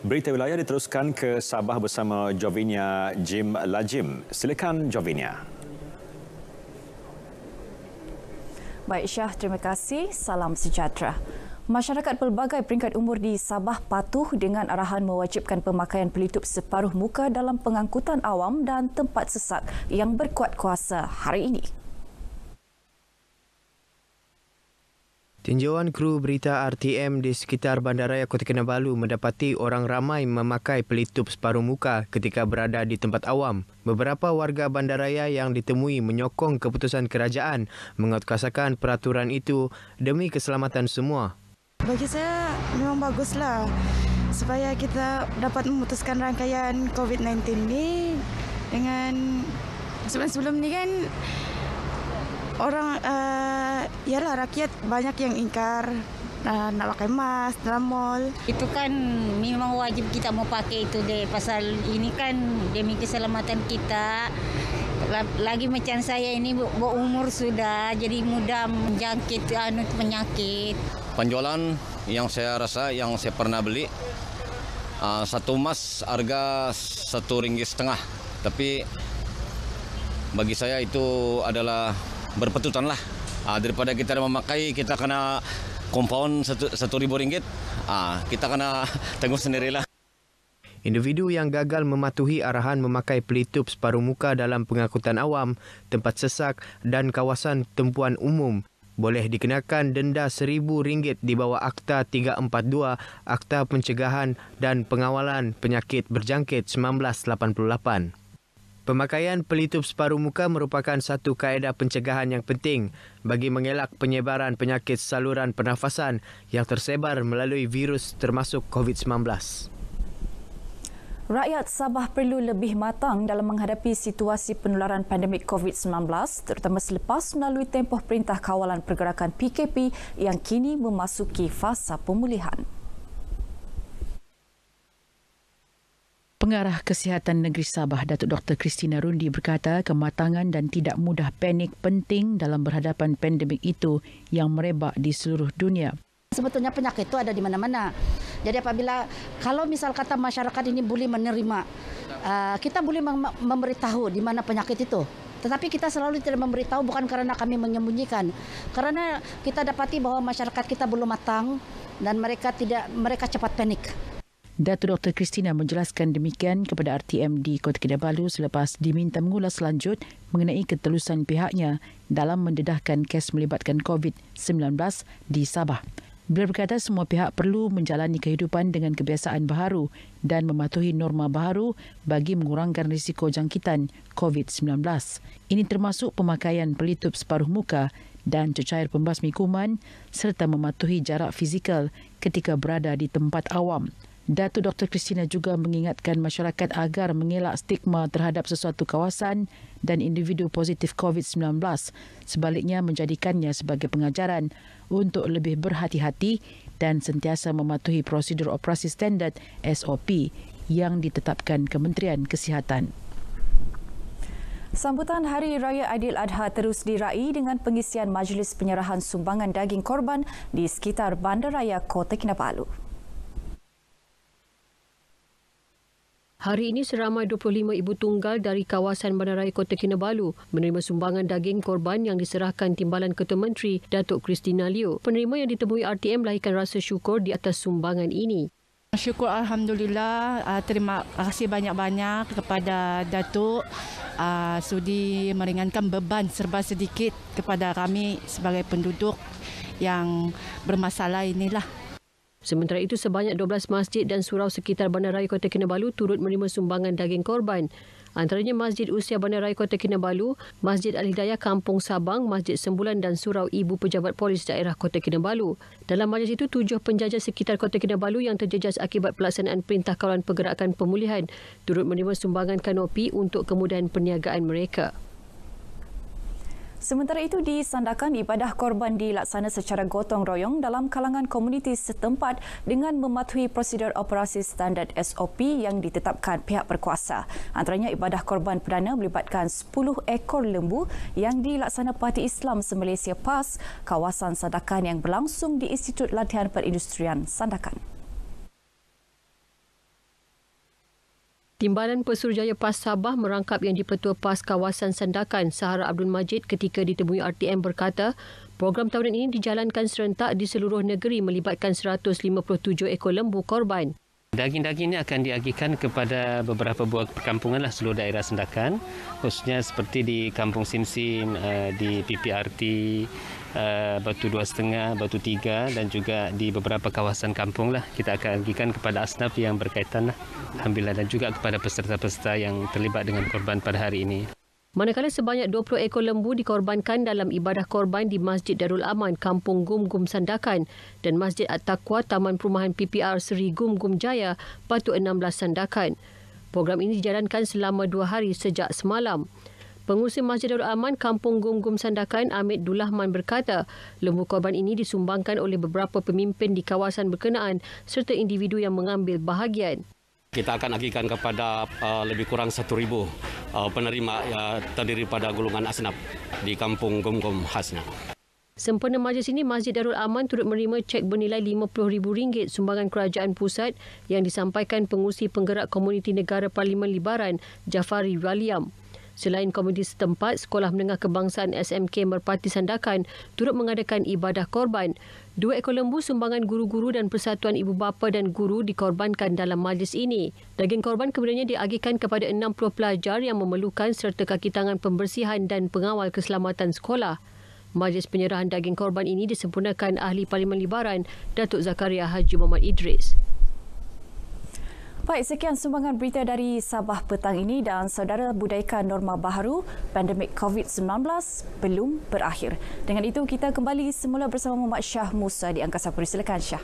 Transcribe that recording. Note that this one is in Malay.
Berita wilayah diteruskan ke Sabah bersama Jovinia Jim Lajim. Silakan Jovinia. Baik Syah, terima kasih. Salam sejahtera. Masyarakat pelbagai peringkat umur di Sabah patuh dengan arahan mewajibkan pemakaian pelitup separuh muka dalam pengangkutan awam dan tempat sesak yang berkuat kuasa hari ini. Tinjauan kru berita RTM di sekitar Bandaraya Kota Kinabalu mendapati orang ramai memakai pelitup separuh muka ketika berada di tempat awam. Beberapa warga Bandaraya yang ditemui menyokong keputusan kerajaan menguatkuasakan peraturan itu demi keselamatan semua. Bagi saya memang baguslah supaya kita dapat memutuskan rangkaian COVID-19 ini dengan sebelum-sebelum ini kan orang ialah rakyat banyak yang ingkar nak pakai mask dalam mall. Itu kan memang wajib kita mau pakai itu deh. Pasal ini kan demi keselamatan kita. Lagi macam saya ini berumur sudah, jadi mudah menjangkit penyakit. Penjualan yang saya rasa, yang saya pernah beli, satu emas harga RM1,5. Tapi bagi saya itu adalah berpetutan lah. Daripada kita memakai, kita kena compound RM1,000. Kita kena tanggung sendirilah. Individu yang gagal mematuhi arahan memakai pelitup separuh muka dalam pengangkutan awam, tempat sesak dan kawasan tempuan umum boleh dikenakan denda RM1,000 di bawah Akta 342, Akta Pencegahan dan Pengawalan Penyakit Berjangkit 1988. Pemakaian pelitup separuh muka merupakan satu kaedah pencegahan yang penting bagi mengelak penyebaran penyakit saluran pernafasan yang tersebar melalui virus termasuk COVID-19. Rakyat Sabah perlu lebih matang dalam menghadapi situasi penularan pandemik COVID-19 terutama selepas melalui tempoh Perintah Kawalan Pergerakan PKP yang kini memasuki fasa pemulihan. Pengarah Kesihatan Negeri Sabah, Datuk Dr. Christina Rundi berkata kematangan dan tidak mudah panik penting dalam berhadapan pandemik itu yang merebak di seluruh dunia. Sebetulnya penyakit itu ada di mana-mana. Jadi apabila kalau misal kata masyarakat ini boleh menerima, kita boleh memberitahu di mana penyakit itu. Tetapi kita selalu tidak memberitahu bukan karena kami menyembunyikan. Karena kita dapati bahwa masyarakat kita belum matang dan mereka cepat panik. Datuk Dr. Christina menjelaskan demikian kepada RTM di Kota Kinabalu selepas diminta mengulas lanjut mengenai ketelusan pihaknya dalam mendedahkan kes melibatkan COVID-19 di Sabah. Beliau berkata semua pihak perlu menjalani kehidupan dengan kebiasaan baharu dan mematuhi norma baharu bagi mengurangkan risiko jangkitan COVID-19. Ini termasuk pemakaian pelitup separuh muka dan cecair pembasmi kuman serta mematuhi jarak fizikal ketika berada di tempat awam. Datuk Dr. Christina juga mengingatkan masyarakat agar mengelak stigma terhadap sesuatu kawasan dan individu positif COVID-19, sebaliknya menjadikannya sebagai pengajaran untuk lebih berhati-hati dan sentiasa mematuhi prosedur operasi standard SOP yang ditetapkan Kementerian Kesihatan. Sambutan Hari Raya Aidiladha terus diraih dengan pengisian majlis penyerahan sumbangan daging korban di sekitar Bandaraya Kota Kinabalu. Hari ini seramai 25 ibu tunggal dari kawasan Bandaraya Kota Kinabalu menerima sumbangan daging korban yang diserahkan Timbalan Ketua Menteri Datuk Christina Liew. Penerima yang ditemui RTM lahirkan rasa syukur di atas sumbangan ini. Syukur Alhamdulillah, terima kasih banyak-banyak kepada Datuk sudi meringankan beban serba sedikit kepada kami sebagai penduduk yang bermasalah inilah. Sementara itu, sebanyak 12 masjid dan surau sekitar Bandaraya Kota Kinabalu turut menerima sumbangan daging korban. Antaranya Masjid Usia Bandaraya Kota Kinabalu, Masjid Al-Hidayah Kampung Sabang, Masjid Sembulan dan Surau Ibu Pejabat Polis Daerah Kota Kinabalu. Dalam majlis itu, 7 penjajah sekitar Kota Kinabalu yang terjejas akibat pelaksanaan Perintah Kawalan Pergerakan Pemulihan turut menerima sumbangan kanopi untuk kemudahan perniagaan mereka. Sementara itu, di Sandakan, ibadah korban dilaksana secara gotong royong dalam kalangan komuniti setempat dengan mematuhi prosedur operasi standard SOP yang ditetapkan pihak berkuasa. Antaranya, ibadah korban perdana melibatkan 10 ekor lembu yang dilaksana Parti Islam se-Malaysia PAS, kawasan Sandakan yang berlangsung di Institut Latihan Perindustrian Sandakan. Timbalan Pesuruhjaya PAS Sabah merangkap Yang di-Pertua PAS Kawasan Sandakan, Sahara Abdul Majid ketika ditemui RTM berkata, program tahunan ini dijalankan serentak di seluruh negeri melibatkan 157 ekor lembu korban. Daging-daging ini akan diagihkan kepada beberapa buah perkampungan seluruh daerah Sandakan, khususnya seperti di Kampung Simsim, di PPRT, Batu 2.5, Batu 3 dan juga di beberapa kawasan kampung kita akan agihkan kepada asnaf yang berkaitan alhamdulillah, dan juga kepada peserta-peserta yang terlibat dengan korban pada hari ini. Manakala sebanyak 20 ekor lembu dikorbankan dalam ibadah korban di Masjid Darul Aman, Kampung Gum Sandakan dan Masjid At-Taqwa, Taman Perumahan PPR Seri Gum Jaya, Batu 16 Sandakan. Program ini dijalankan selama 2 hari sejak semalam. Pengurusi Masjid Darul Aman, Kampung Gum Sandakan, Amit Dulahman berkata, lembu korban ini disumbangkan oleh beberapa pemimpin di kawasan berkenaan serta individu yang mengambil bahagian. Kita akan agihkan kepada lebih kurang 1,000 penerima terdiri pada golongan asnaf di Kampung Gum khasnya. Sempena majlis ini, Masjid Darul Aman turut menerima cek bernilai RM50,000 sumbangan kerajaan pusat yang disampaikan pengurusi penggerak komuniti negara Parlimen Libaran, Jafari Waliam. Selain komuniti setempat, Sekolah Menengah Kebangsaan SMK Merpati Sandakan turut mengadakan ibadah korban. 2 ekor lembu sumbangan guru-guru dan Persatuan Ibu Bapa dan Guru dikorbankan dalam majlis ini. Daging korban kemudiannya diagihkan kepada 60 pelajar yang memerlukan serta kaki tangan pembersihan dan pengawal keselamatan sekolah. Majlis penyerahan daging korban ini disempurnakan Ahli Parlimen Libaran, Datuk Zakaria Haji Muhammad Idris. Baik, sekian sumbangan berita dari Sabah petang ini dan saudara, budaykan norma baharu, pandemik COVID-19 belum berakhir. Dengan itu kita kembali semula bersama Muhammad Shah Musa di Angkasa Puri. Silakan Shah.